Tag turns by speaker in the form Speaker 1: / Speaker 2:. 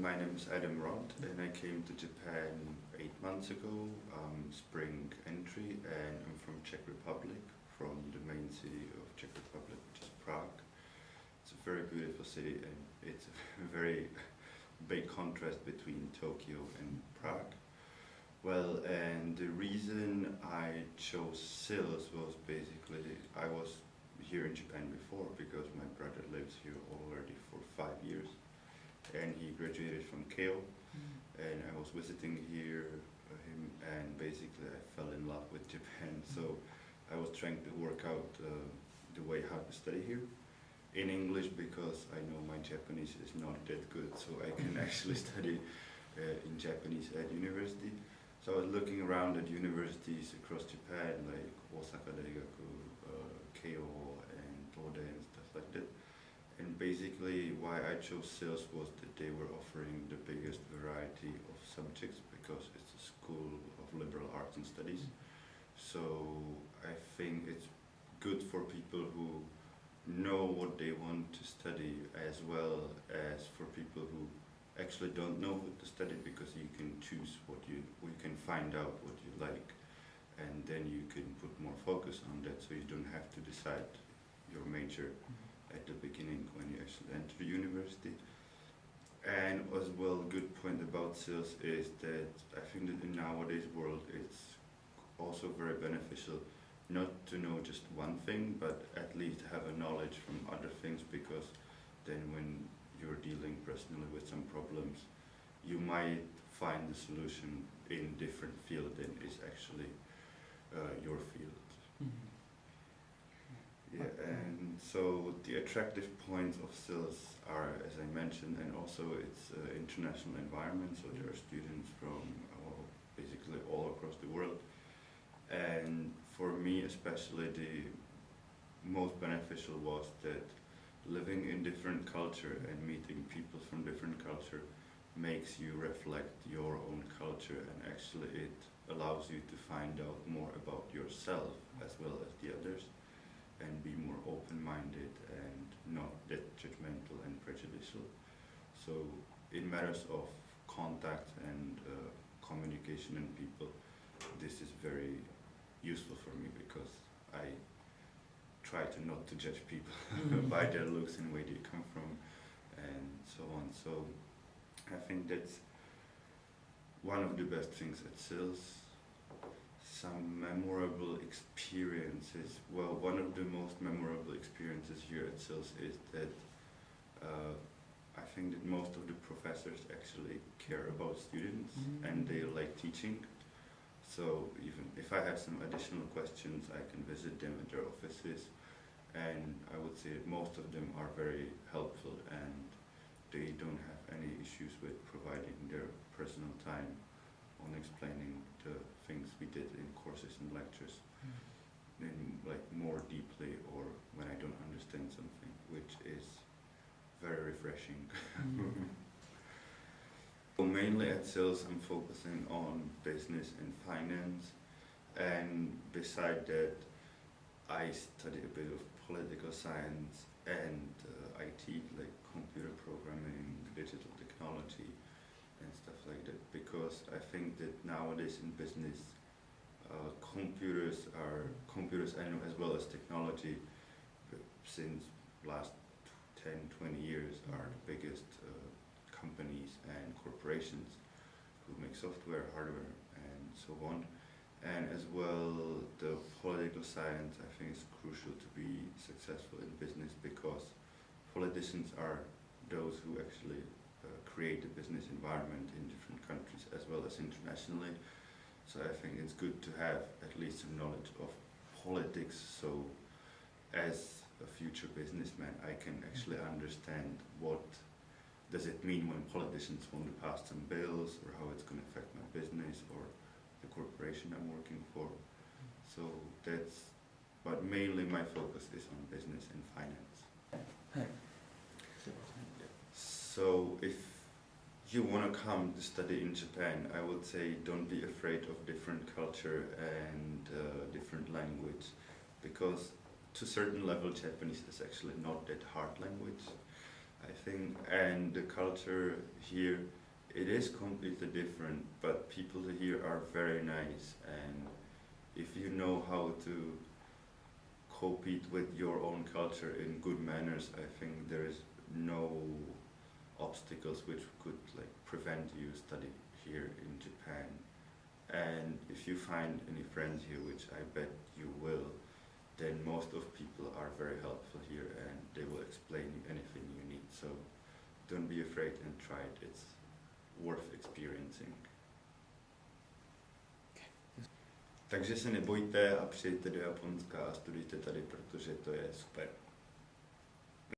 Speaker 1: my name is Adam Rod, and I came to Japan 8 months ago, spring entry, and I'm from Czech Republic, from the main city of Czech Republic, which is Prague. It's a very beautiful city, and it's a very big contrast between Tokyo and Prague. Well, and the reason I chose sales was basically I was here in Japan before because my brother lives here already for 5 years, and he graduated from Keio, and I was visiting here him, and basically I fell in love with Japan. So I was trying to work out the way how to study here in English because I know my Japanese is not that good, so I can actually study in Japanese at university. So I was looking around at universities across Japan, like Osaka Daigaku, Keio, and Tode, and stuff like that. And basically, why I chose sales was that they were offering the biggest variety of subjects because it's a school of liberal arts and studies. So I think it's good for people who know what they want to study, as well as for people who actually don't know what to study, because you can choose you can find out what you like, and then you can put more focus on that, so you don't have to decide your major at the beginning when you actually enter the university. And as well, good point about sales is that I think that in nowadays world it's also very beneficial not to know just one thing, but at least have a knowledge from other things, because then when you're dealing personally with some problems, you might find the solution in different field than is actually your field. Yeah, and so the attractive points of sales are, as I mentioned, and also it's an international environment, so there are students from basically all across the world. And for me especially, the most beneficial was that living in different culture and meeting people from different culture makes you reflect your own culture, and actually it allows you to find out more about yourself as well as the others, and be more open-minded and not that judgmental and prejudicial. So in matters of contact and communication and people, this is very useful for me because I try to not to judge people by their looks and where they come from and so on. So I think that's one of the best things at sales. Some memorable experiences. Well, one of the most memorable experiences here at sales is that I think that most of the professors actually care about students and they like teaching. So even if I have some additional questions, I can visit them at their offices, and I would say that most of them are very helpful, and they don't have any issues with providing their personal time on explaining the things we did in courses and lectures in like more deeply, or when I don't understand something, which is very refreshing. So mainly at sales I'm focusing on business and finance, and beside that I study a bit of political science and IT, like computer programming, digital technology and stuff like that, because I think that nowadays in business computers and as well as technology since last 10-20 years are the biggest companies and corporations who make software, hardware and so on. And as well, the political science I think is crucial to be successful in business, because politicians are those who actually create the business environment in different countries as well as internationally. So I think it's good to have at least some knowledge of politics, so as a future businessman I can actually understand what does it mean when politicians want to pass some bills, or how it's going to affect my business or the corporation I'm working for. So that's, but mainly my focus is on business and finance. So if you want to come to study in Japan, I would say don't be afraid of different culture and different language, because to a certain level Japanese is actually not that hard language. I think, and the culture here, it is completely different, but people here are very nice, and if you know how to compete with your own culture in good manners, I think there is no obstacles which could like prevent you study here in Japan. And if you find any friends here, which I bet you will, then most of people are very helpful here and they will explain you anything you need. So don't be afraid and try it. It's worth experiencing. Takže se nebojte a přijďte do Japonska a studujte tady, protože to je super.